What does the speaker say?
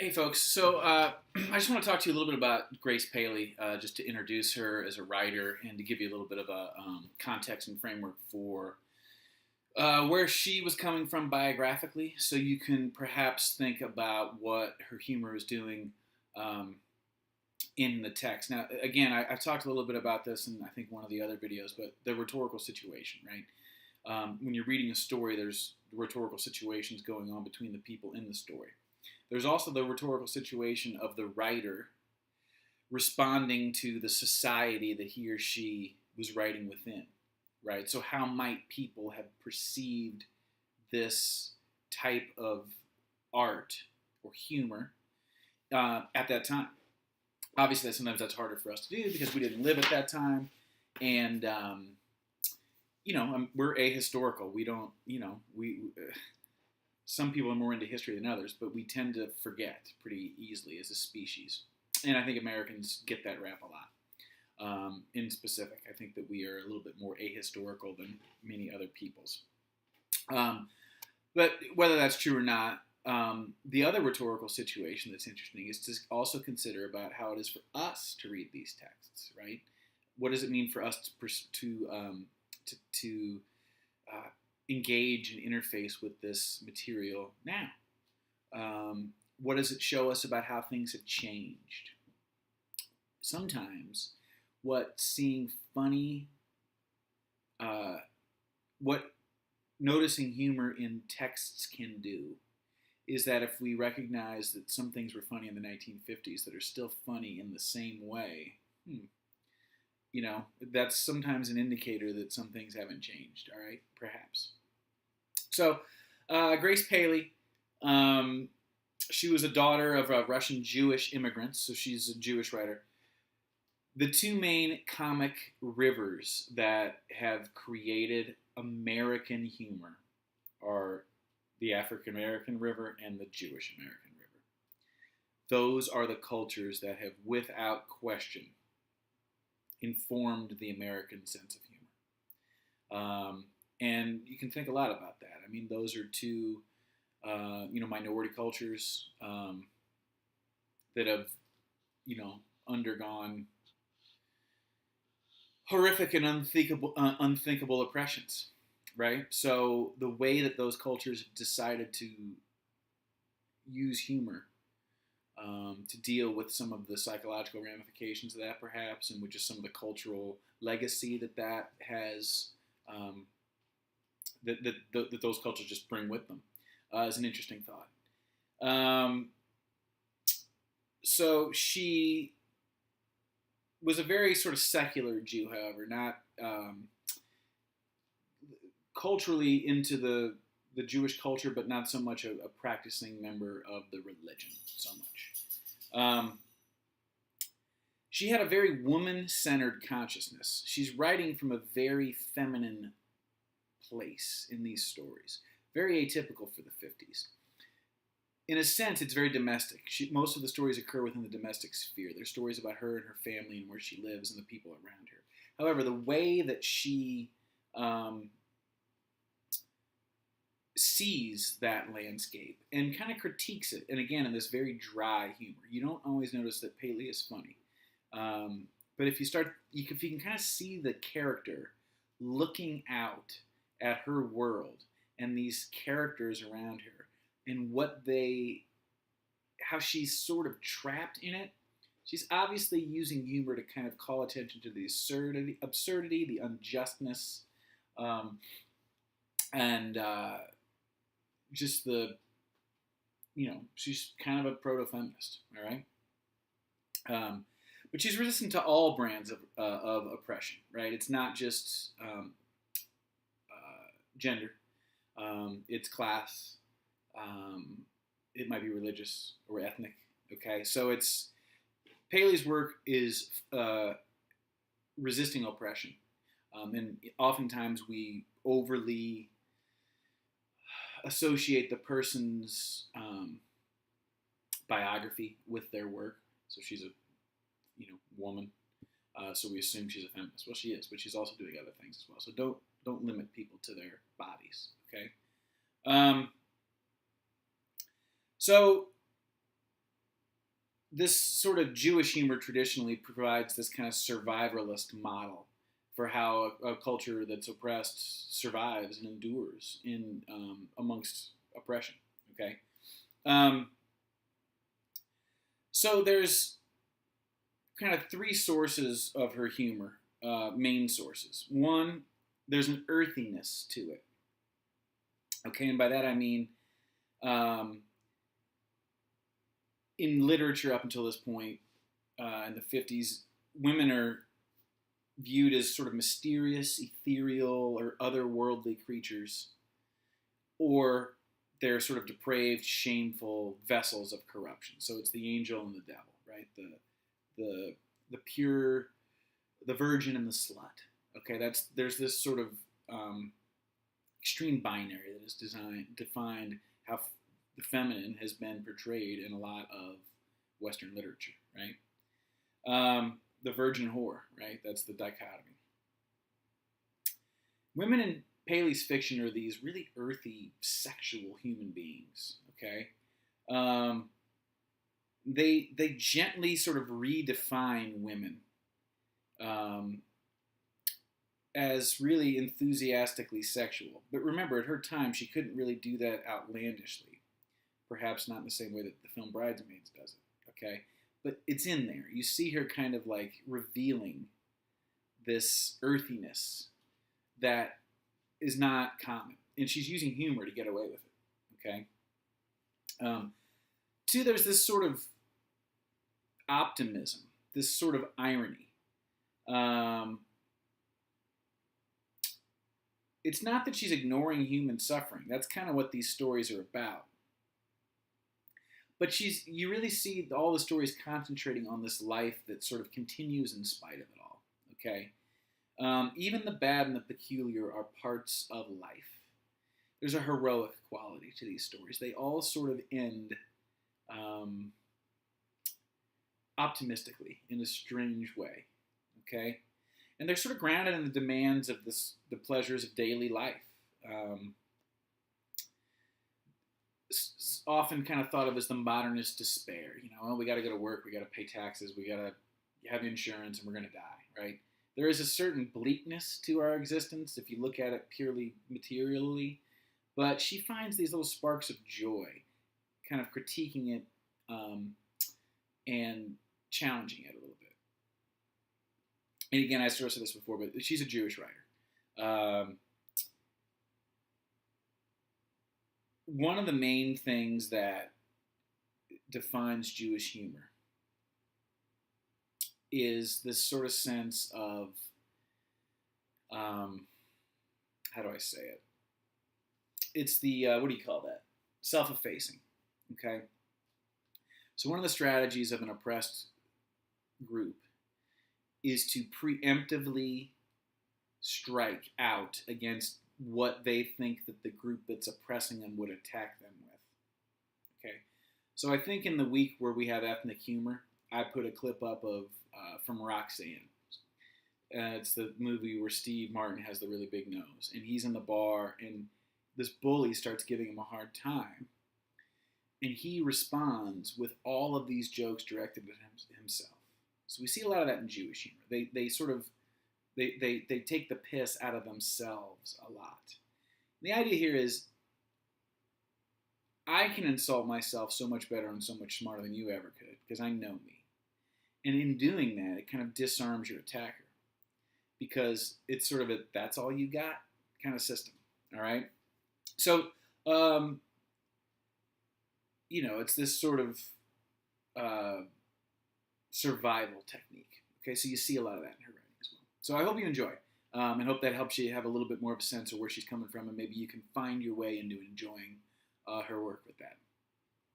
Hey, folks. So I just want to talk to you a little bit about Grace Paley, just to introduce her as a writer and to give you a little bit of a context and framework for where she was coming from biographically, so you can perhaps think about what her humor is doing um, in the text. Now, again, I've talked a little bit about this in I think one of the other videos, but the rhetorical situation, right? When you're reading a story, there's rhetorical situations going on between the people in the story. There's also the rhetorical situation of the writer responding to the society that he or she was writing within, right? So, how might people have perceived this type of art or humor at that time? Obviously, sometimes that's harder for us to do because we didn't live at that time, and we're ahistorical. We don't, some people are more into history than others, but we tend to forget pretty easily as a species. And I think Americans get that rap a lot. In specific, I think that we are a little bit more ahistorical than many other peoples. But whether that's true or not, the other rhetorical situation that's interesting is to also consider about how it is for us to read these texts, right? What does it mean for us to engage and interface with this material now? What does it show us about how things have changed? Sometimes what seeing funny, what noticing humor in texts can do is that if we recognize that some things were funny in the 1950s that are still funny in the same way, that's sometimes an indicator that some things haven't changed, all right, perhaps. So, Grace Paley, she was a daughter of Russian Jewish immigrants, so she's a Jewish writer. The two main comic rivers that have created American humor are the African American river and the Jewish American river. Those are the cultures that have, without question, informed the American sense of humor. And you can think a lot about that. I mean, those are two, minority cultures that have, undergone horrific and unthinkable oppressions, right? So the way that those cultures have decided to use humor to deal with some of the psychological ramifications of that, perhaps, and with just some of the cultural legacy that has, that those cultures just bring with them, is an interesting thought. So she was a very sort of secular Jew, however, not culturally into the Jewish culture, but not so much a practicing member of the religion so much. She had a very woman-centered consciousness. She's writing from a very feminine place in these stories, very atypical for the 50s. In a sense, it's very domestic. Most of the stories occur within the domestic sphere. They're stories about her and her family and where she lives and the people around her. However, the way that she sees that landscape and kind of critiques it, and again, in this very dry humor. You don't always notice that Paley is funny. But if you can kind of see the character looking out at her world and these characters around her and how she's sort of trapped in it. She's obviously using humor to kind of call attention to the absurdity, the unjustness, and just she's kind of a proto-feminist, all right? But she's resistant to all brands of oppression, right? It's not just gender. It's class. It might be religious or ethnic, okay? So Paley's work is resisting oppression. And oftentimes we overly associate the person's biography with their work. So she's a woman, so we assume she's a feminist. Well, she is, but she's also doing other things as well. So don't limit people to their bodies, okay? So this sort of Jewish humor traditionally provides this kind of survivalist model for how a culture that's oppressed survives and endures in amongst oppression. Okay, um, so there's kind of three sources of her humor, main sources. One, there's an earthiness to it. Okay, and by that I mean, um, in literature up until this point, in the 50s, women are viewed as sort of mysterious, ethereal, or otherworldly creatures, or they're sort of depraved, shameful vessels of corruption. So it's the angel and the devil, right? The pure, the virgin and the slut. Okay, there's this sort of extreme binary that is defined how the feminine has been portrayed in a lot of Western literature, right? The virgin whore, right? That's the dichotomy. Women in Paley's fiction are these really earthy, sexual human beings, okay? They gently sort of redefine women as really enthusiastically sexual. But remember, at her time, she couldn't really do that outlandishly. Perhaps not in the same way that the film Bridesmaids does it, okay? But it's in there. You see her kind of like revealing this earthiness that is not common. And she's using humor to get away with it, okay? Two, there's this sort of optimism, this sort of irony. It's not that she's ignoring human suffering. That's kind of what these stories are about. But you really see all the stories concentrating on this life that sort of continues in spite of it all, okay? Even the bad and the peculiar are parts of life. There's a heroic quality to these stories. They all sort of end optimistically in a strange way, okay? And they're sort of grounded in the demands of the pleasures of daily life. Often kind of thought of as the modernist despair. You know, oh, we got to go to work, we got to pay taxes, we got to have insurance, and we're going to die, right? There is a certain bleakness to our existence if you look at it purely materially, but she finds these little sparks of joy, kind of critiquing it and challenging it a little bit. And again, I sort of said this before, but she's a Jewish writer. One of the main things that defines Jewish humor is this sort of sense of, how do I say it? It's the, what do you call that? Self-effacing, okay? So one of the strategies of an oppressed group is to preemptively strike out against what they think that the group that's oppressing them would attack them with. Okay, so I think in the week where we have ethnic humor, I put a clip up of from Roxanne. It's the movie where Steve Martin has the really big nose, and he's in the bar, and this bully starts giving him a hard time, and he responds with all of these jokes directed at himself. So we see a lot of that in Jewish humor. They sort of they take the piss out of themselves a lot. The idea here is I can insult myself so much better and so much smarter than you ever could because I know me. And in doing that, it kind of disarms your attacker because it's sort of a that's all you got kind of system. All right? So, it's this sort of survival technique. Okay, so you see a lot of that in her writing as well. So I hope you enjoy, and hope that helps you have a little bit more of a sense of where she's coming from, and maybe you can find your way into enjoying her work with that.